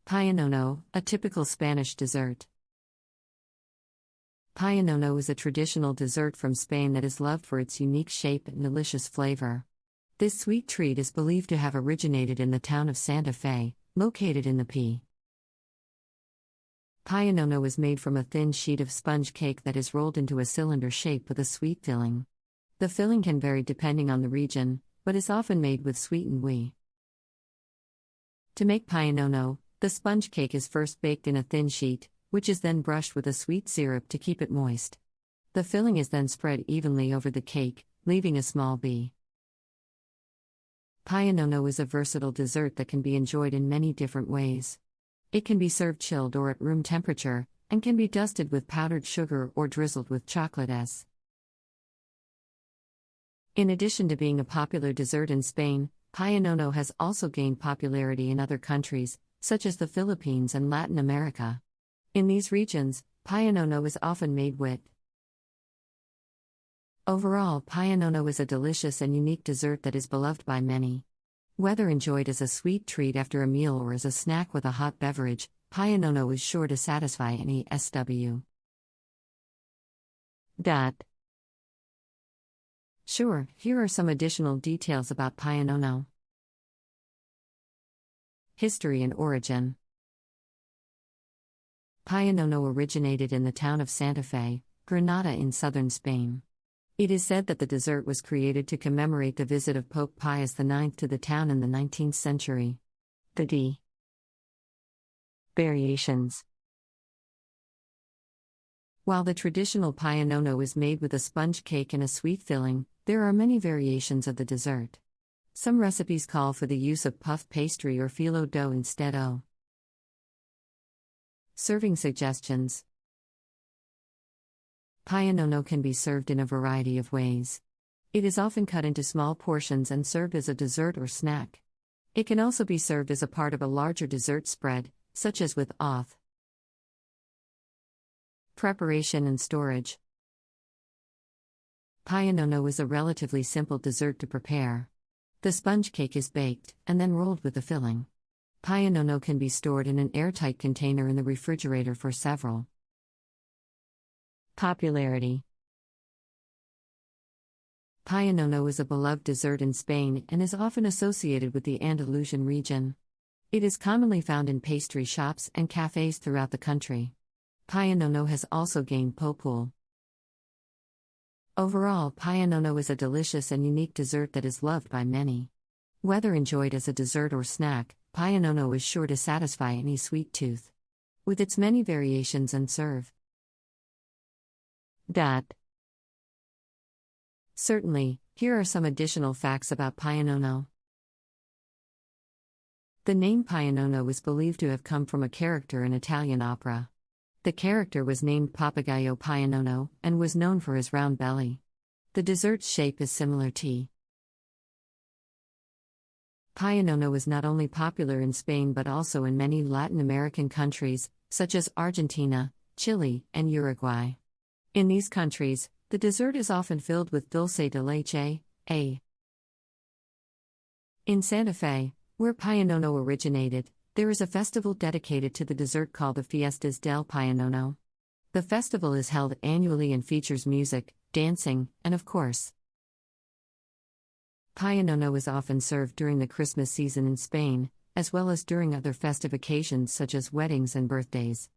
Pionono, a typical Spanish dessert. Pionono is a traditional dessert from Spain that is loved for its unique shape and delicious flavor. This sweet treat is believed to have originated in the town of Santa Fe, located in the Pionono is made from a thin sheet of sponge cake that is rolled into a cylinder shape with a sweet filling. The filling can vary depending on the region, but is often made with sweetened wheat. To make Pionono, the sponge cake is first baked in a thin sheet, which is then brushed with a sweet syrup to keep it moist. The filling is then spread evenly over the cake, leaving a small bee. Pionono is a versatile dessert that can be enjoyed in many different ways. It can be served chilled or at room temperature, and can be dusted with powdered sugar or drizzled with chocolate. In addition to being a popular dessert in Spain, Pionono has also gained popularity in other countries, such as the Philippines and Latin America. In these regions, Pionono is often made with. Overall, Pionono is a delicious and unique dessert that is beloved by many. Whether enjoyed as a sweet treat after a meal or as a snack with a hot beverage, Pionono is sure to satisfy any SW. Sure, here are some additional details about Pionono. History and origin. Pionono originated in the town of Santa Fe, Granada in southern Spain. It is said that the dessert was created to commemorate the visit of Pope Pius IX to the town in the 19th century. The variations. While the traditional Pionono is made with a sponge cake and a sweet filling, there are many variations of the dessert. Some recipes call for the use of puff pastry or phyllo dough instead. Serving suggestions. Pionono can be served in a variety of ways. It is often cut into small portions and served as a dessert or snack. It can also be served as a part of a larger dessert spread, such as with auth. Preparation and storage. Pionono is a relatively simple dessert to prepare. The sponge cake is baked, and then rolled with the filling. Pionono can be stored in an airtight container in the refrigerator for several. Popularity. Pionono is a beloved dessert in Spain and is often associated with the Andalusian region. It is commonly found in pastry shops and cafes throughout the country. Pionono has also gained popularity. Overall, Pionono is a delicious and unique dessert that is loved by many. Whether enjoyed as a dessert or snack, Pionono is sure to satisfy any sweet tooth. With its many variations and serve. Certainly, here are some additional facts about Pionono. The name Pionono is believed to have come from a character in Italian opera. The character was named Papagaio Pionono and was known for his round belly. The dessert's shape is similar to. Pionono is not only popular in Spain but also in many Latin American countries, such as Argentina, Chile, and Uruguay. In these countries, the dessert is often filled with dulce de leche, In Santa Fe, where Pionono originated, there is a festival dedicated to the dessert called the Fiestas del Pionono. The festival is held annually and features music, dancing, and of course. Pionono is often served during the Christmas season in Spain, as well as during other festive occasions such as weddings and birthdays.